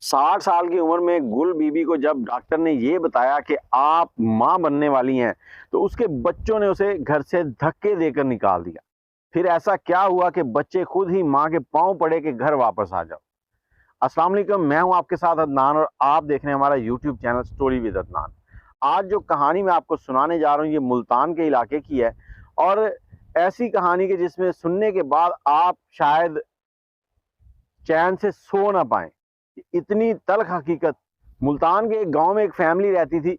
60 साल की उम्र में गुल बीबी को जब डॉक्टर ने ये बताया कि आप माँ बनने वाली हैं, तो उसके बच्चों ने उसे घर से धक्के देकर निकाल दिया। फिर ऐसा क्या हुआ कि बच्चे खुद ही माँ के पाँव पड़े कि घर वापस आ जाओ। अस्सलाम वालेकुम, मैं हूँ आपके साथ अदनान और आप देख रहे हैं हमारा YouTube channel story with Adnan. आज जो कहानी मैं आपको सुनाने जा रहा हूँ ये मुल्तान के इलाके की है और ऐसी कहानी के जिसमें सुनने के बाद आप शायद चैन से सो ना पाएँ। इतनी तल्ख़ हकीकत। मुल्तान के एक गाँव में एक फैमिली रहती थी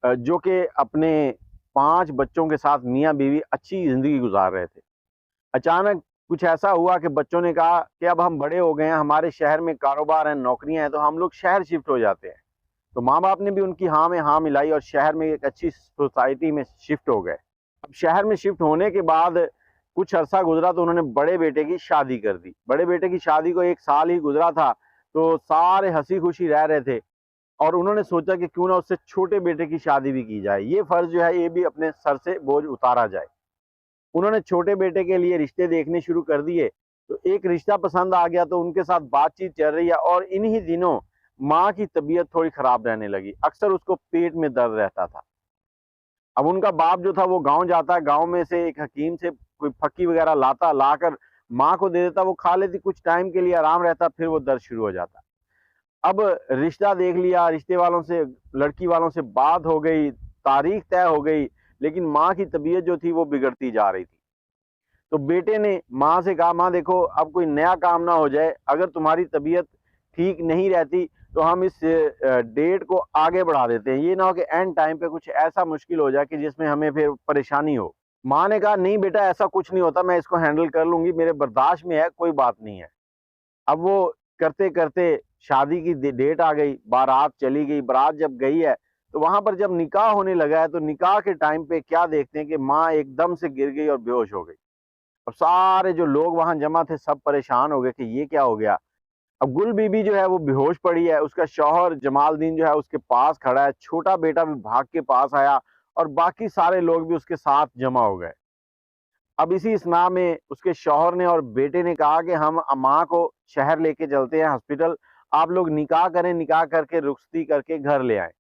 जो कि अपने 5 बच्चों के साथ मियाँ-बीवी अच्छी ज़िंदगी गुज़ार रहे थे। अचानक कुछ ऐसा हुआ कि बच्चों ने कहा कि अब हम बड़े हो गए हैं, हमारे शहर में कारोबार है, नौकरियाँ हैं, तो हम लोग शहर शिफ्ट हो जाते हैं। तो माँ-बाप ने भी उनकी हाँ में हाँ मिलाई और शहर में एक अच्छी सोसाइटी में शिफ्ट हो गए। अब शहर में शिफ्ट होने के बाद कुछ अरसा गुज़रा तो उन्होंने बड़े बेटे की शादी कर दी। बड़े बेटे की शादी को 1 साल ही गुज़रा था, तो सारे हँसी-खुशी रह रहे थे और उन्होंने सोचा कि क्यों ना उससे छोटे बेटे की शादी भी की जाए। ये फ़र्ज़ जो है ये भी अपने सर से बोझ उतारा जाए। उन्होंने छोटे बेटे के लिए रिश्ते देखने शुरू कर दिए, तो एक रिश्ता पसंद आ गया तो उनके साथ बातचीत चल रही है और इन्हीं दिनों माँ की तबीयत थोड़ी खराब रहने लगी। अक्सर उसको पेट में दर्द रहता था। अब उनका बाप जो था वो गाँव जाता, गाँव में से एक हकीम से कोई फक्की वगैरह लाता, लाकर माँ को दे देता, वो खा लेती, कुछ टाइम के लिए आराम रहता, फिर वो दर्द शुरू हो जाता। अब रिश्ता देख लिया, रिश्ते वालों से, लड़की वालों से बात हो गई, तारीख तय हो गई, लेकिन माँ की तबीयत जो थी वो बिगड़ती जा रही थी। तो बेटे ने माँ से कहा, माँ देखो अब कोई नया काम ना हो जाए, अगर तुम्हारी तबीयत ठीक नहीं रहती तो हम इस डेट को आगे बढ़ा देते हैं, ये ना हो कि एंड टाइम पे कुछ ऐसा मुश्किल हो जाए कि जिसमें हमें फिर परेशानी हो। माँ ने कहा, नहीं बेटा ऐसा कुछ नहीं होता, मैं इसको हैंडल कर लूंगी, मेरे बर्दाश्त में है, कोई बात नहीं है। अब वो करते करते शादी की डेट आ गई, बारात चली गई, बारात जब गई है तो वहां पर जब निकाह होने लगा है तो निकाह के टाइम पे क्या देखते हैं कि माँ एकदम से गिर गई और बेहोश हो गई। और सारे जो लोग वहां जमा थे सब परेशान हो गए कि ये क्या हो गया। अब गुल बीबी जो है वो बेहोश पड़ी है, उसका शौहर जमालदीन जो है उसके पास खड़ा है, छोटा बेटा भी भाग के पास आया और बाकी सारे लोग भी उसके साथ जमा हो गए। अब इसी इस्ना में उसके शौहर ने और बेटे ने कहा कि हम माँ को शहर लेके चलते हैं हॉस्पिटल, आप लोग निकाह करें, निकाह करके रुखसती करके घर ले आए,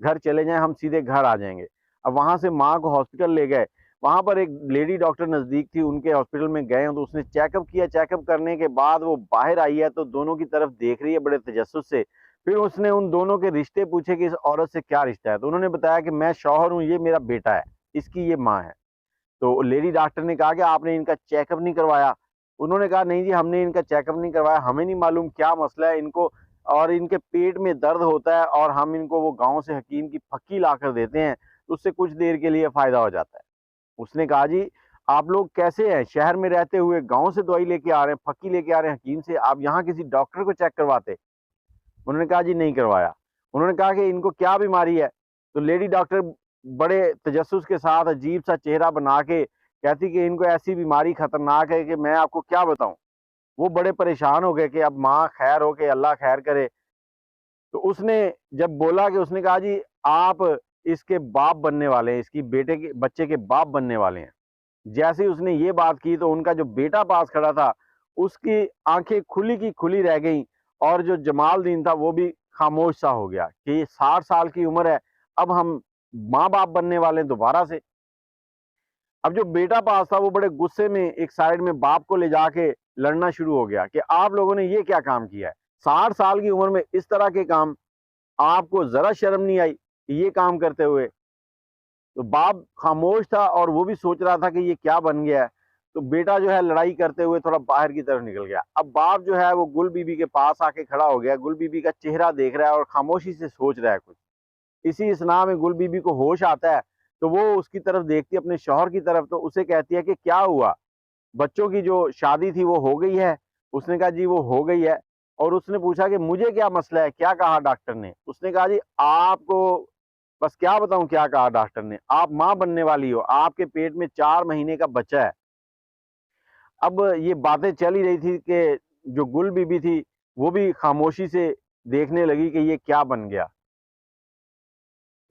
घर चले जाएं, हम सीधे घर आ जाएंगे। अब वहां से माँ को हॉस्पिटल ले गए, वहां पर एक लेडी डॉक्टर नजदीक थी, उनके हॉस्पिटल में गए तो उसने चेकअप किया, चेकअप करने के बाद वो बाहर आई है तो दोनों की तरफ देख रही है बड़े तजस्सुस से। फिर उसने उन दोनों के रिश्ते पूछे कि इस औरत से क्या रिश्ता है, तो उन्होंने बताया कि मैं शौहर हूँ, ये मेरा बेटा है, इसकी ये माँ है। तो लेडी डॉक्टर ने कहा कि आपने इनका चेकअप नहीं करवाया। उन्होंने कहा नहीं जी, हमने इनका चेकअप नहीं करवाया, हमें नहीं मालूम क्या मसला है इनको, और इनके पेट में दर्द होता है और हम इनको वो गांव से हकीम की फक्की ला कर देते हैं तो उससे कुछ देर के लिए फायदा हो जाता है। उसने कहा जी, आप लोग कैसे हैं, शहर में रहते हुए गांव से दवाई लेके आ रहे हैं, फक्की लेके आ रहे हैं हकीम से, आप यहाँ किसी डॉक्टर को चेक करवाते? उन्होंने कहा जी नहीं करवाया। उन्होंने कहा कि इनको क्या बीमारी है? तो लेडी डॉक्टर बड़े तजस्सुस के साथ अजीब सा चेहरा बना के कहती कि इनको ऐसी बीमारी खतरनाक है कि मैं आपको क्या बताऊं। वो बड़े परेशान हो गए कि अब माँ खैर हो के अल्लाह खैर करे। तो उसने जब बोला कि उसने कहा जी, आप इसके बाप बनने वाले हैं, इसकी बेटे के बच्चे के बाप बनने वाले हैं। जैसे ही उसने ये बात की तो उनका जो बेटा पास खड़ा था उसकी आंखें खुली की खुली रह गईं और जो जमालदीन था वो भी खामोश सा हो गया कि ये 60 साल की उम्र है, अब हम माँ बाप बनने वाले हैं दोबारा से। अब जो बेटा पास था वो बड़े गुस्से में एक साइड में बाप को ले जाके लड़ना शुरू हो गया कि आप लोगों ने ये क्या काम किया है, 60 साल की उम्र में इस तरह के काम, आपको जरा शर्म नहीं आई ये काम करते हुए? तो बाप खामोश था और वो भी सोच रहा था कि ये क्या बन गया है। तो बेटा जो है लड़ाई करते हुए थोड़ा बाहर की तरफ निकल गया। अब बाप जो है वो गुल बीबी के पास आके खड़ा हो गया, गुल बीबी का चेहरा देख रहा है और खामोशी से सोच रहा है कुछ। इसी स्नाह में गुल बीबी को होश आता है, तो वो उसकी तरफ देखती है, अपने शौहर की तरफ, तो उसे कहती है कि क्या हुआ, बच्चों की जो शादी थी वो हो गई है? उसने कहा जी वो हो गई है। और उसने पूछा कि मुझे क्या मसला है, क्या कहा डॉक्टर ने? उसने कहा जी आपको बस क्या बताऊं क्या कहा डॉक्टर ने, आप माँ बनने वाली हो, आपके पेट में 4 महीने का बच्चा है। अब ये बातें चल ही रही थी कि जो गुल बीबी थी वो भी खामोशी से देखने लगी कि ये क्या बन गया।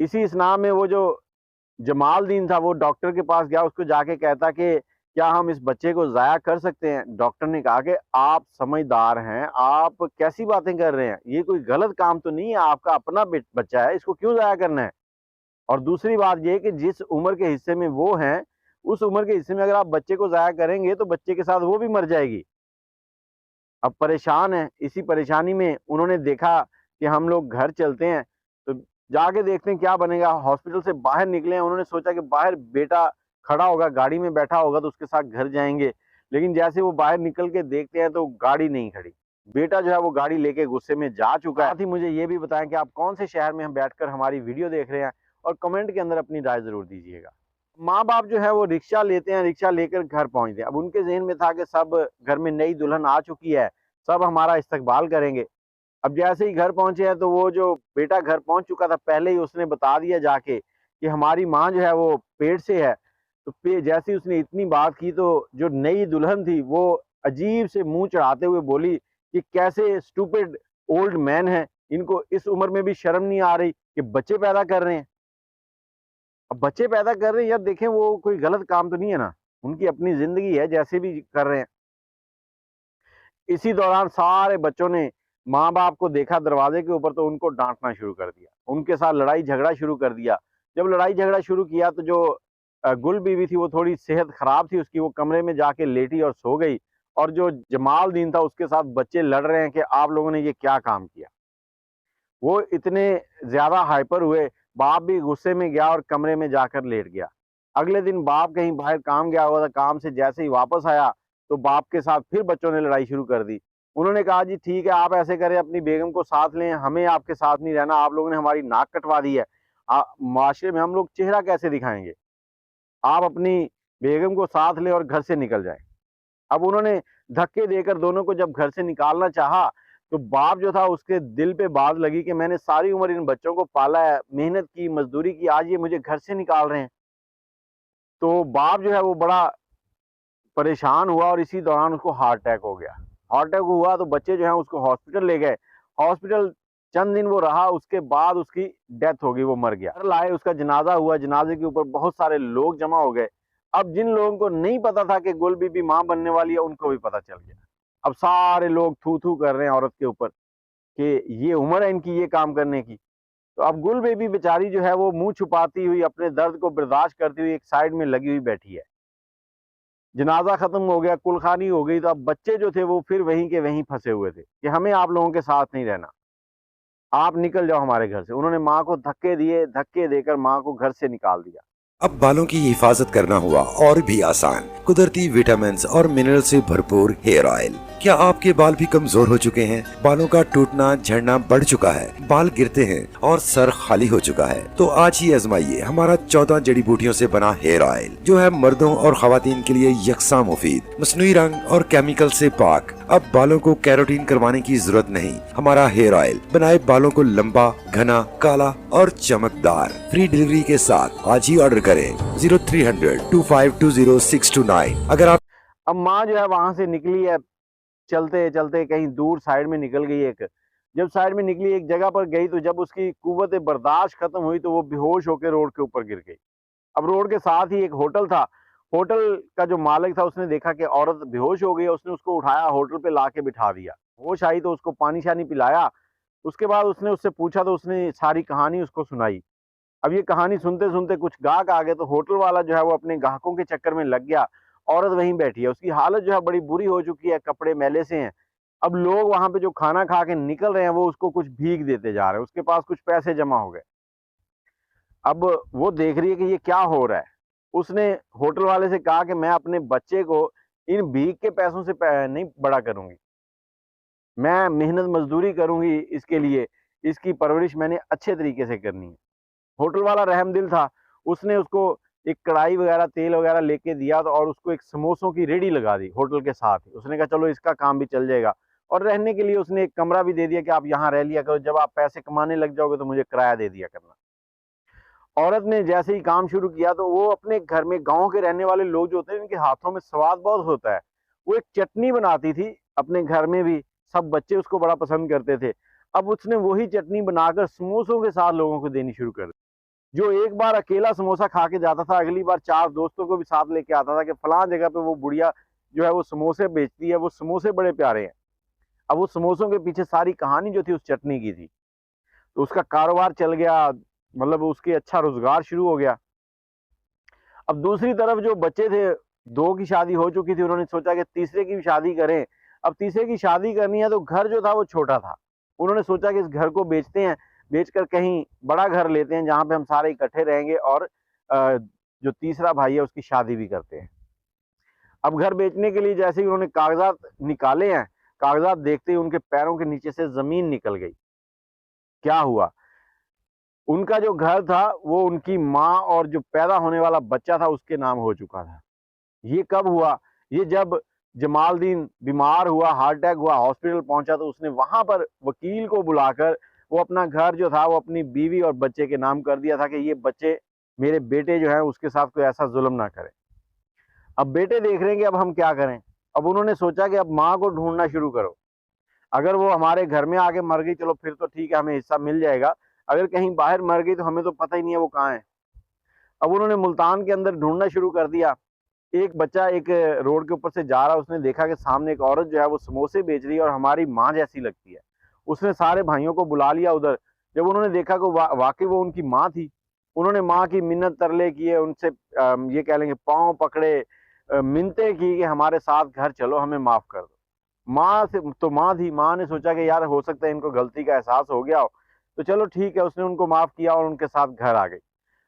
इसी स्नाह में वो जो जमालदीन था वो डॉक्टर के पास गया, उसको जाके कहता कि क्या हम इस बच्चे को ज़ाया कर सकते हैं? डॉक्टर ने कहा कि आप समझदार हैं, आप कैसी बातें कर रहे हैं? ये कोई गलत काम तो नहीं है, आपका अपना बच्चा है, इसको क्यों ज़ाया करना है? और दूसरी बात ये कि जिस उम्र के हिस्से में वो हैं, उस उम्र के हिस्से में अगर आप बच्चे को ज़ाया करेंगे तो बच्चे के साथ वो भी मर जाएगी। अब परेशान हैं, इसी परेशानी में उन्होंने देखा कि हम लोग घर चलते हैं, तो जाके देखते हैं क्या बनेगा। हॉस्पिटल से बाहर निकले हैं, उन्होंने सोचा कि बाहर बेटा खड़ा होगा, गाड़ी में बैठा होगा तो उसके साथ घर जाएँगे। लेकिन जैसे वो बाहर निकल के देखते हैं तो गाड़ी नहीं खड़ी। बेटा जो है वो गाड़ी लेके गुस्से में जा चुका है। साथ ही मुझे ये भी बताएँ कि आप कौन से शहर में हम बैठकर हमारी वीडियो देख रहे हैं और कमेंट के अंदर अपनी राय ज़रूर दीजिएगा। माँ-बाप जो है वो रिक्शा लेते हैं, रिक्शा लेकर घर पहुँचते हैं। अब उनके ज़हन में था कि सब घर में नई दुल्हन आ चुकी है, सब हमारा इस्तकबाल करेंगे। अब जैसे ही घर पहुँचे हैं तो वो जो बेटा घर पहुँच चुका था, पहले ही उसने बता दिया जाके कि हमारी माँ जो है वो पेट से है। तो जैसे ही उसने इतनी बात की तो जो नई दुल्हन थी वो अजीब से मुँह चढ़ाते हुए बोली कि कैसे स्टूपिड ओल्ड मैन हैं, इनको इस उम्र में भी शर्म नहीं आ रही कि बच्चे पैदा कर रहे हैं। अब बच्चे पैदा कर रहे हैं यार, देखें वो कोई गलत काम तो नहीं है ना, उनकी अपनी ज़िंदगी है, जैसे भी कर रहे हैं। इसी दौरान सारे बच्चों ने माँ-बाप को देखा दरवाज़े के ऊपर तो उनको डाँटना शुरू कर दिया। उनके साथ लड़ाई-झगड़ा शुरू कर दिया। जब लड़ाई-झगड़ा शुरू किया तो जो गुल बीवी थी वो थोड़ी सेहत ख़राब थी उसकी, वो कमरे में जाके लेटी और सो गई। और जो जमालदीन था उसके साथ बच्चे लड़ रहे हैं कि आप लोगों ने ये क्या काम किया। वो इतने ज़्यादा हाइपर हुए, बाप भी गुस्से में गया और कमरे में जाकर लेट गया। अगले दिन बाप कहीं बाहर काम गया हुआ था, काम से जैसे ही वापस आया, तो बाप के साथ फिर बच्चों ने लड़ाई शुरू कर दी। उन्होंने कहा जी ठीक है, आप ऐसे करें अपनी बेगम को साथ लें, हमें आपके साथ नहीं रहना, आप लोगों ने हमारी नाक कटवा दी है। माशरे में हम लोग चेहरा कैसे दिखाएँगे? आप अपनी बेगम को साथ लें और घर से निकल जाएँ। अब उन्होंने धक्के देकर दोनों को जब घर से निकालना चाहा, तो बाप जो था उसके दिल पे बात लगी कि मैंने सारी उम्र इन बच्चों को पाला है, मेहनत की, मज़दूरी की, आज ये मुझे घर से निकाल रहे हैं। तो बाप जो है वो बड़ा परेशान हुआ और इसी दौरान उसको हार्ट अटैक हो गया। हार्ट अटैक हुआ तो बच्चे जो हैं उसको हॉस्पिटल ले गए। हॉस्पिटल चंद दिन वो रहा, उसके बाद उसकी डेथ हो गई, वो मर गया। घर लाए, उसका जनाज़ा हुआ, जनाज़े के ऊपर बहुत सारे लोग जमा हो गए। अब जिन लोगों को नहीं पता था कि गुल बीबी माँ बनने वाली है, उनको भी पता चल गया। अब सारे लोग थू-थू कर रहे हैं औरत के ऊपर कि ये उम्र है इनकी ये काम करने की। तो अब गुल बेबी बेचारी जो है वो मुँह छुपाती हुई अपने दर्द को बर्दाश्त करती हुई एक साइड में लगी हुई बैठी है। जनाज़ा ख़त्म हो गया, कुलखानी हो गई, तो अब बच्चे जो थे वो फिर वहीं के वहीं फँसे हुए थे कि हमें आप लोगों के साथ नहीं रहना, आप निकल जाओ हमारे घर से। उन्होंने माँ को धक्के दिए, धक्के देकर माँ को घर से निकाल दिया। अब बालों की हिफाजत करना हुआ और भी आसान। कुदरती विटामिन और मिनरल से भरपूर हेयर ऑयल। क्या आपके बाल भी कमजोर हो चुके हैं? बालों का टूटना झड़ना बढ़ चुका है, बाल गिरते हैं और सर खाली हो चुका है? तो आज ही आजमाइए हमारा 14 जड़ी बूटियों से बना हेयर ऑयल, जो है मर्दों और खवातीन के लिए यकसा मुफीद, मसनूई रंग और केमिकल से पाक। अब बालों को कैरोटीन करवाने की जरूरत नहीं। हमारा हेयर ऑयल बनाए बालों को लंबा, घना, काला और चमकदार। फ्री डिलीवरी के साथ आज ही ऑर्डर करें 03002520 629। अगर आप अब माँ जो है वहां से निकली है, चलते चलते कहीं दूर साइड में निकल गई एक। जब साइड में निकली एक जगह पर गई तो जब उसकी कुव्वत बर्दाश्त खत्म हुई तो वो बेहोश होकर रोड के ऊपर गिर गई। अब रोड के साथ ही एक होटल था। होटल का जो मालिक था उसने देखा कि औरत बेहोश हो गई है, उसने उसको उठाया, होटल पे लाके बिठा दिया। होश आई तो उसको पानी शानी पिलाया। उसके बाद उसने उससे पूछा तो उसने सारी कहानी उसको सुनाई। अब ये कहानी सुनते सुनते कुछ गाहक आ गए तो होटल वाला जो है वो अपने ग्राहकों के चक्कर में लग गया। औरत वहीं बैठी है, उसकी हालत जो है बड़ी बुरी हो चुकी है, कपड़े मैले से हैं। अब लोग वहां पे जो खाना खा के निकल रहे हैं वो उसको कुछ भीख देते जा रहे हैं, उसके पास कुछ पैसे जमा हो गए। अब वो देख रही है कि ये क्या हो रहा है। उसने होटल वाले से कहा कि मैं अपने बच्चे को इन भीख के पैसों से नहीं बड़ा करूंगी, मैं मेहनत मजदूरी करूंगी इसके लिए, इसकी परवरिश मैंने अच्छे तरीके से करनी है। होटल वाला रहमदिल था, उसने उसको एक कढ़ाई वगैरह, तेल वगैरह लेके दिया तो और उसको एक समोसों की रेडी लगा दी होटल के साथ ही। उसने कहा चलो इसका काम भी चल जाएगा और रहने के लिए उसने एक कमरा भी दे दिया कि आप यहाँ रह लिया करो, जब आप पैसे कमाने लग जाओगे तो मुझे किराया दे दिया करना। औरत ने जैसे ही काम शुरू किया तो वो अपने घर में, गाँव के रहने वाले लोग जो होते हैं उनके हाथों में स्वाद बहुत होता है। वो एक चटनी बनाती थी अपने घर में भी, सब बच्चे उसको बड़ा पसंद करते थे। अब उसने वही चटनी बनाकर समोसों के साथ लोगों को देनी शुरू कर दी। जो एक बार अकेला समोसा खा के जाता था, अगली बार 4 दोस्तों को भी साथ लेके आता था कि फलां जगह पे वो बुढ़िया जो है वो समोसे बेचती है, वो समोसे बड़े प्यारे हैं। अब वो समोसों के पीछे सारी कहानी जो थी उस चटनी की थी। तो उसका कारोबार चल गया, मतलब उसके अच्छा रोजगार शुरू हो गया। अब दूसरी तरफ जो बच्चे थे, 2 की शादी हो चुकी थी, उन्होंने सोचा कि तीसरे की भी शादी करें। अब तीसरे की शादी करनी है तो घर जो था वो छोटा था। उन्होंने सोचा कि इस घर को बेचते हैं, बेचकर कहीं बड़ा घर लेते हैं जहाँ पे हम सारे इकट्ठे रहेंगे और जो तीसरा भाई है उसकी शादी भी करते हैं। अब घर बेचने के लिए जैसे ही उन्होंने कागजात निकाले हैं, कागजात देखते ही उनके पैरों के नीचे से जमीन निकल गई। क्या हुआ? उनका जो घर था वो उनकी माँ और जो पैदा होने वाला बच्चा था उसके नाम हो चुका था। ये कब हुआ? ये जब जमालदीन बीमार हुआ, हार्ट अटैक हुआ, हॉस्पिटल पहुंचा तो उसने वहां पर वकील को बुलाकर वो अपना घर जो था वो अपनी बीवी और बच्चे के नाम कर दिया था कि ये बच्चे मेरे बेटे जो है उसके साथ कोई ऐसा जुल्म ना करे। अब बेटे देख रहे हैं कि अब हम क्या करें। अब उन्होंने सोचा कि अब माँ को ढूंढना शुरू करो। अगर वो हमारे घर में आके मर गई चलो फिर तो ठीक है, हमें हिस्सा मिल जाएगा। अगर कहीं बाहर मर गई तो हमें तो पता ही नहीं है वो कहाँ है। अब उन्होंने मुल्तान के अंदर ढूंढना शुरू कर दिया। एक बच्चा एक रोड के ऊपर से जा रहा, उसने देखा कि सामने एक औरत जो है वो समोसे बेच रही है और हमारी माँ जैसी लगती है। उसने सारे भाइयों को बुला लिया उधर। जब उन्होंने देखा कि वाकई वो उनकी माँ थी, उन्होंने माँ की मिन्नत तरले किए, उनसे ये कह लेंगे पाँव पकड़े, मिन्नतें की कि हमारे साथ घर चलो, हमें माफ कर दो। माँ से तो माँ थी, माँ ने सोचा कि यार हो सकता है इनको गलती का एहसास हो गया हो, तो चलो ठीक है, उसने उनको माफ किया और उनके साथ घर आ गई।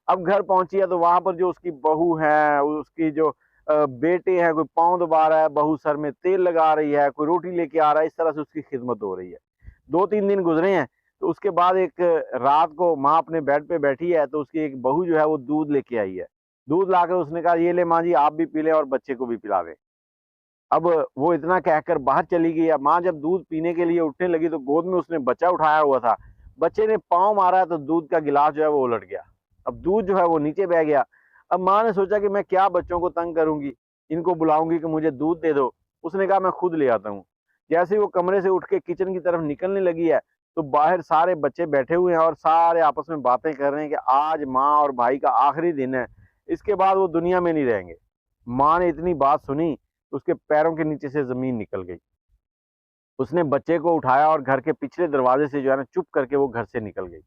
अब घर पहुंची है तो वहां पर जो उसकी बहू है, उसकी जो बेटे हैं, कोई पाँव दबा रहा है, बहू सर में तेल लगा रही है, कोई रोटी लेके आ रहा है, इस तरह से उसकी खिदमत हो रही है। 2-3 दिन गुजरे हैं तो उसके बाद एक रात को माँ अपने बेड पे बैठी है तो उसकी एक बहू जो है वो दूध लेके आई है। दूध लाकर उसने कहा ये ले माँ जी, आप भी पी लें और बच्चे को भी पिला दें। अब वो इतना कहकर बाहर चली गई। अब माँ जब दूध पीने के लिए उठने लगी तो गोद में उसने बच्चा उठाया हुआ था। बच्चे ने पाँव मारा तो दूध का गिलास जो है वो उलट गया। अब दूध जो है वो नीचे बह गया। अब माँ ने सोचा कि मैं क्या बच्चों को तंग करूंगी, इनको बुलाऊंगी कि मुझे दूध दे दो। उसने कहा मैं खुद ले आता हूँ। जैसे ही वो कमरे से उठ के किचन की तरफ निकलने लगी है तो बाहर सारे बच्चे बैठे हुए हैं और सारे आपस में बातें कर रहे हैं कि आज माँ और भाई का आखिरी दिन है, इसके बाद वो दुनिया में नहीं रहेंगे। माँ ने इतनी बात सुनी, उसके पैरों के नीचे से जमीन निकल गई। उसने बच्चे को उठाया और घर के पिछले दरवाजे से जो है ना चुप करके वो घर से निकल गई।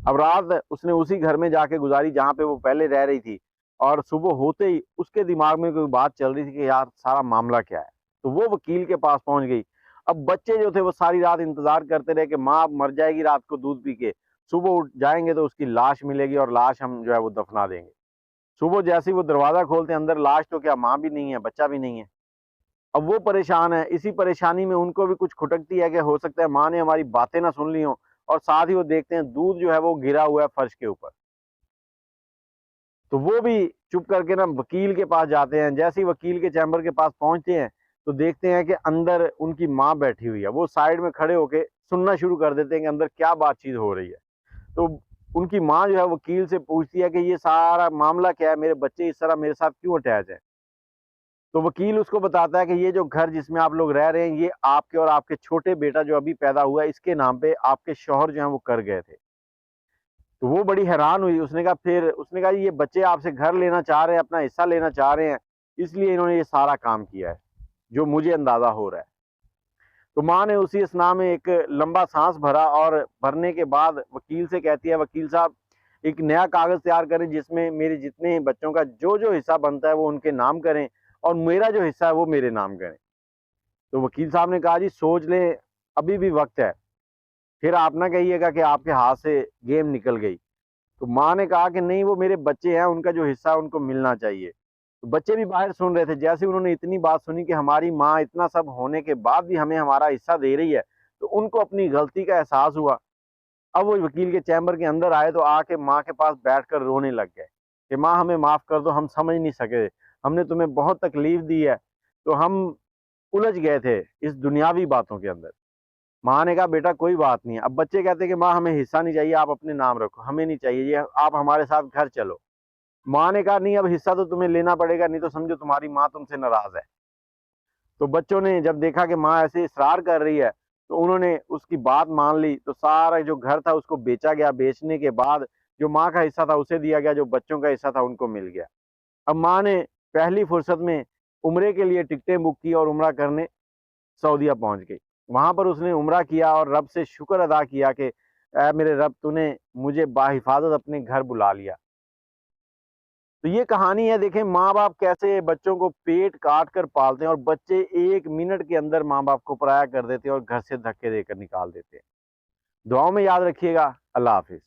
अब रात उसने उसी घर में जाके गुजारी जहाँ पे वो पहले रह रही थी। और सुबह होते ही उसके दिमाग में कोई बात चल रही थी कि यार सारा मामला क्या है। तो वो वकील के पास पहुंच गई। अब बच्चे जो थे वो सारी रात इंतजार करते रहे कि माँ मर जाएगी रात को दूध पी के, सुबह उठ जाएंगे तो उसकी लाश मिलेगी और लाश हम जो है वो दफना देंगे। सुबह जैसे ही वो दरवाजा खोलते अंदर लाश तो क्या माँ भी नहीं है, बच्चा भी नहीं है। अब वो परेशान है। इसी परेशानी में उनको भी कुछ खटकती है कि हो सकता है माँ ने हमारी बातें ना सुन ली हो। और साथ ही वो देखते हैं दूध जो है वो गिरा हुआ है फर्श के ऊपर। तो वो भी चुप करके ना वकील के पास जाते हैं। जैसे ही वकील के चैम्बर के पास पहुंचते हैं तो देखते हैं कि अंदर उनकी माँ बैठी हुई है। वो साइड में खड़े होके सुनना शुरू कर देते हैं कि अंदर क्या बातचीत हो रही है। तो उनकी माँ जो है वकील से पूछती है कि ये सारा मामला क्या है, मेरे बच्चे इस तरह मेरे साथ क्यों अटैच है। तो वकील उसको बताता है कि ये जो घर जिसमें आप लोग रह रहे हैं ये आपके और आपके छोटे बेटा जो अभी पैदा हुआ है इसके नाम पे आपके शौहर जो है वो कर गए थे। तो वो बड़ी हैरान हुई। उसने कहा ये बच्चे आपसे घर लेना चाह रहे हैं, अपना हिस्सा लेना चाह रहे हैं, इसलिए इन्होंने ये सारा काम किया है जो मुझे अंदाजा हो रहा है। तो माँ ने उसी असना में एक लंबा सांस भरा और भरने के बाद वकील से कहती है, वकील साहब एक नया कागज तैयार करें जिसमें मेरे जितने बच्चों का जो जो हिस्सा बनता है वो उनके नाम करें और मेरा जो हिस्सा है वो मेरे नाम करें। तो वकील साहब ने कहा जी सोच लें, अभी भी वक्त है, फिर आप ना कहिएगा कि आपके हाथ से गेम निकल गई। तो माँ ने कहा कि नहीं, वो मेरे बच्चे हैं, उनका जो हिस्सा है उनको मिलना चाहिए। तो बच्चे भी बाहर सुन रहे थे। जैसे उन्होंने इतनी बात सुनी कि हमारी माँ इतना सब होने के बाद भी हमें हमारा हिस्सा दे रही है, तो उनको अपनी गलती का एहसास हुआ। अब वो वकील के चैम्बर के अंदर आए तो आके माँ के पास बैठकर रोने लग गए कि माँ हमें माफ कर दो, हम समझ नहीं सके, हमने तुम्हें बहुत तकलीफ दी है, तो हम उलझ गए थे इस दुनियावी बातों के अंदर। माँ ने कहा बेटा कोई बात नहीं है। अब बच्चे कहते कि माँ हमें हिस्सा नहीं चाहिए, आप अपने नाम रखो, हमें नहीं चाहिए ये, आप हमारे साथ घर चलो। माँ ने कहा नहीं, अब हिस्सा तो तुम्हें लेना पड़ेगा, नहीं तो समझो तुम्हारी माँ तुमसे नाराज है। तो बच्चों ने जब देखा कि माँ ऐसे इसरार कर रही है तो उन्होंने उसकी बात मान ली। तो सारा जो घर था उसको बेचा गया। बेचने के बाद जो माँ का हिस्सा था उसे दिया गया, जो बच्चों का हिस्सा था उनको मिल गया। अब माँ ने पहली फुर्सत में उम्रे के लिए टिकटें बुक की और उम्रा करने सऊदीया पहुंच गई। वहां पर उसने उम्रा किया और रब से शुक्र अदा किया कि ऐ मेरे रब, तूने मुझे बाहिफाजत अपने घर बुला लिया। तो ये कहानी है, देखें माँ बाप कैसे बच्चों को पेट काट कर पालते हैं और बच्चे 1 मिनट के अंदर माँ बाप को पराया कर देते हैं और घर से धक्के देकर निकाल देते हैं। दुआओं में याद रखिएगा। अल्लाह हाफिज।